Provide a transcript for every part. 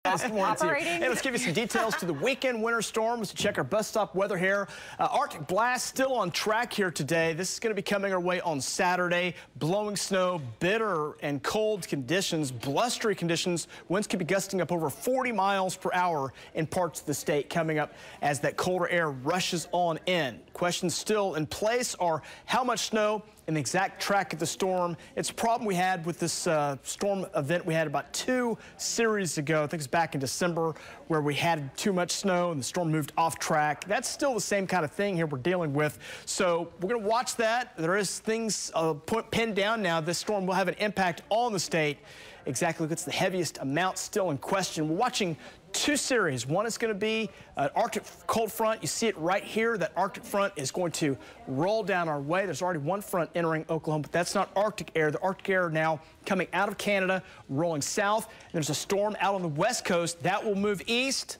operating. And let's give you some details to the weekend winter storms. Check our bus stop weather here. Arctic blast still on track here today. This is going to be coming our way on Saturday. Blowing snow, bitter and cold conditions, blustery conditions. Winds could be gusting up over 40 miles per hour in parts of the state coming up as that colder air rushes on in. Questions still in place are how much snow and the exact track of the storm. It's a problem we had with this storm event we had about 2 series ago. I think it's back in December where we had too much snow and the storm moved off track. That's still the same kind of thing here we're dealing with. So we're going to watch that. There is things pinned down now. This storm will have an impact on the state. Exactly what's the heaviest amount still in question. We're watching 2 series. One is going to be an Arctic cold front. You see it right here. That Arctic front is going to roll down our way. There's already one front entering Oklahoma, but that's not Arctic air. The Arctic air now coming out of Canada, rolling south. And there's a storm out on the west coast that will move east,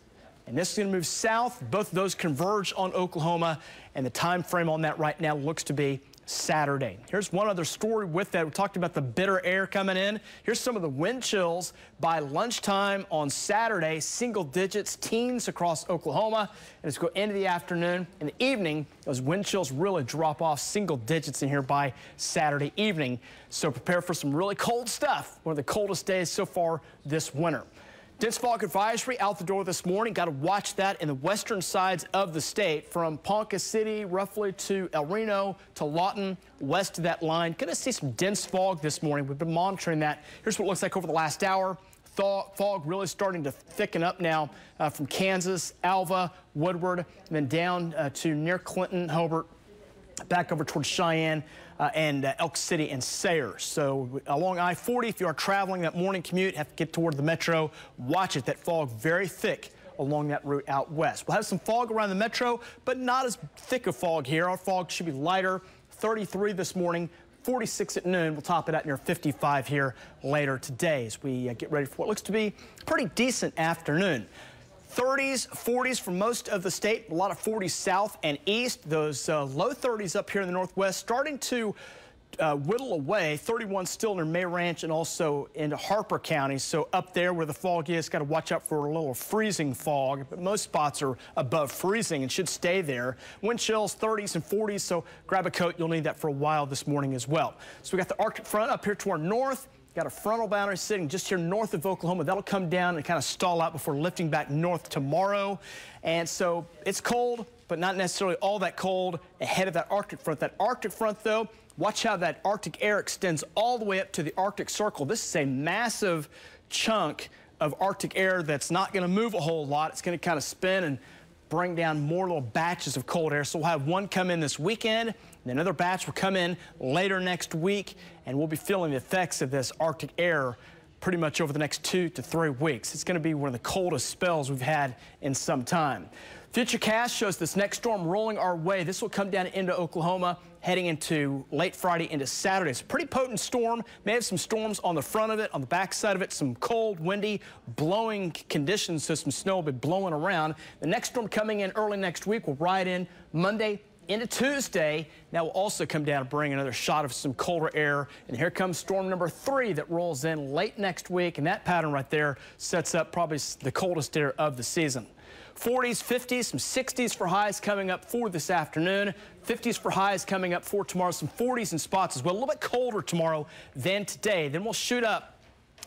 and this is going to move south. Both of those converge on Oklahoma, and the time frame on that right now looks to be Saturday. Here's one other story with that. We talked about the bitter air coming in. Here's some of the wind chills by lunchtime on Saturday. Single digits, teens across Oklahoma. And as we go into the afternoon and the evening, those wind chills really drop off single digits in here by Saturday evening. So prepare for some really cold stuff. One of the coldest days so far this winter. Dense fog advisory out the door this morning. Got to watch that in the western sides of the state from Ponca City roughly to El Reno to Lawton, west of that line. Going to see some dense fog this morning. We've been monitoring that. Here's what it looks like over the last hour. Fog really starting to thicken up now from Kansas, Alva, Woodward, and then down to near Clinton, Hobart, back over towards Cheyenne and Elk City and Sayre. So along I-40, if you are traveling that morning commute, have to get toward the metro, watch it. That fog very thick along that route out west. We'll have some fog around the metro, but not as thick a fog here. Our fog should be lighter. 33 this morning, 46 at noon. We'll top it out near 55 here later today as we get ready for what looks to be a pretty decent afternoon. 30s, 40s for most of the state, a lot of 40s south and east. Those low 30s up here in the northwest starting to whittle away. 31 still near May Ranch and also into Harper County. So up there where the fog is, got to watch out for a little freezing fog. But most spots are above freezing and should stay there. Wind chills 30s and 40s, so grab a coat. You'll need that for a while this morning as well. So we got the Arctic front up here to our north. Got a frontal boundary sitting just here north of Oklahoma. That'll come down and kind of stall out before lifting back north tomorrow. And so it's cold, but not necessarily all that cold ahead of that Arctic front. That Arctic front, though, watch how that Arctic air extends all the way up to the Arctic Circle. This is a massive chunk of Arctic air that's not going to move a whole lot. It's going to kind of spin and bring down more little batches of cold air. So we'll have one come in this weekend, and another batch will come in later next week, and we'll be feeling the effects of this Arctic air pretty much over the next 2 to 3 weeks. It's going to be one of the coldest spells we've had in some time. Futurecast shows this next storm rolling our way. This will come down into Oklahoma, heading into late Friday into Saturday. It's a pretty potent storm. May have some storms on the front of it, on the back side of it, some cold, windy, blowing conditions, so some snow will be blowing around. The next storm coming in early next week will ride in Monday into Tuesday. That will also come down and bring another shot of some colder air. And here comes storm number 3 that rolls in late next week. And that pattern right there sets up probably the coldest air of the season. 40s, 50s, some 60s for highs coming up for this afternoon. 50s for highs coming up for tomorrow. Some 40s in spots as well. A little bit colder tomorrow than today. Then we'll shoot up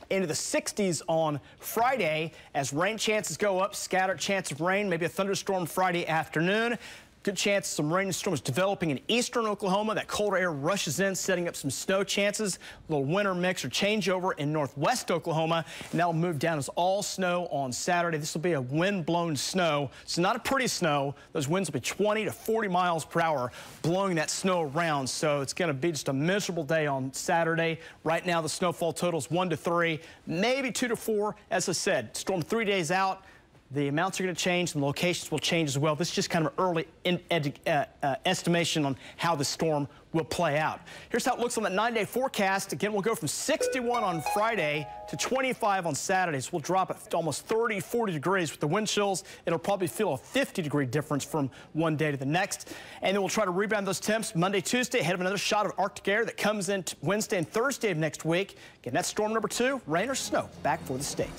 into the 60s on Friday as rain chances go up. Scattered chance of rain, maybe a thunderstorm Friday afternoon. Good chance some rain storms developing in eastern Oklahoma. That colder air rushes in, setting up some snow chances. A little winter mix or changeover in northwest Oklahoma, and that'll move down as all snow on Saturday. This will be a wind-blown snow, so not a pretty snow. Those winds will be 20 to 40 miles per hour blowing that snow around, so it's going to be just a miserable day on Saturday. Right now, the snowfall total is 1 to 3, maybe 2 to 4. As I said, storm 3 days out. The amounts are going to change, and the locations will change as well. This is just kind of an early estimation on how the storm will play out. Here's how it looks on that 9-day forecast. Again, we'll go from 61 on Friday to 25 on Saturday. So we'll drop it to almost 30, 40 degrees with the wind chills. It'll probably feel a 50-degree difference from one day to the next. And then we'll try to rebound those temps Monday, Tuesday, ahead of another shot of Arctic air that comes in Wednesday and Thursday of next week. Again, that's storm number 2, rain or snow back for the state.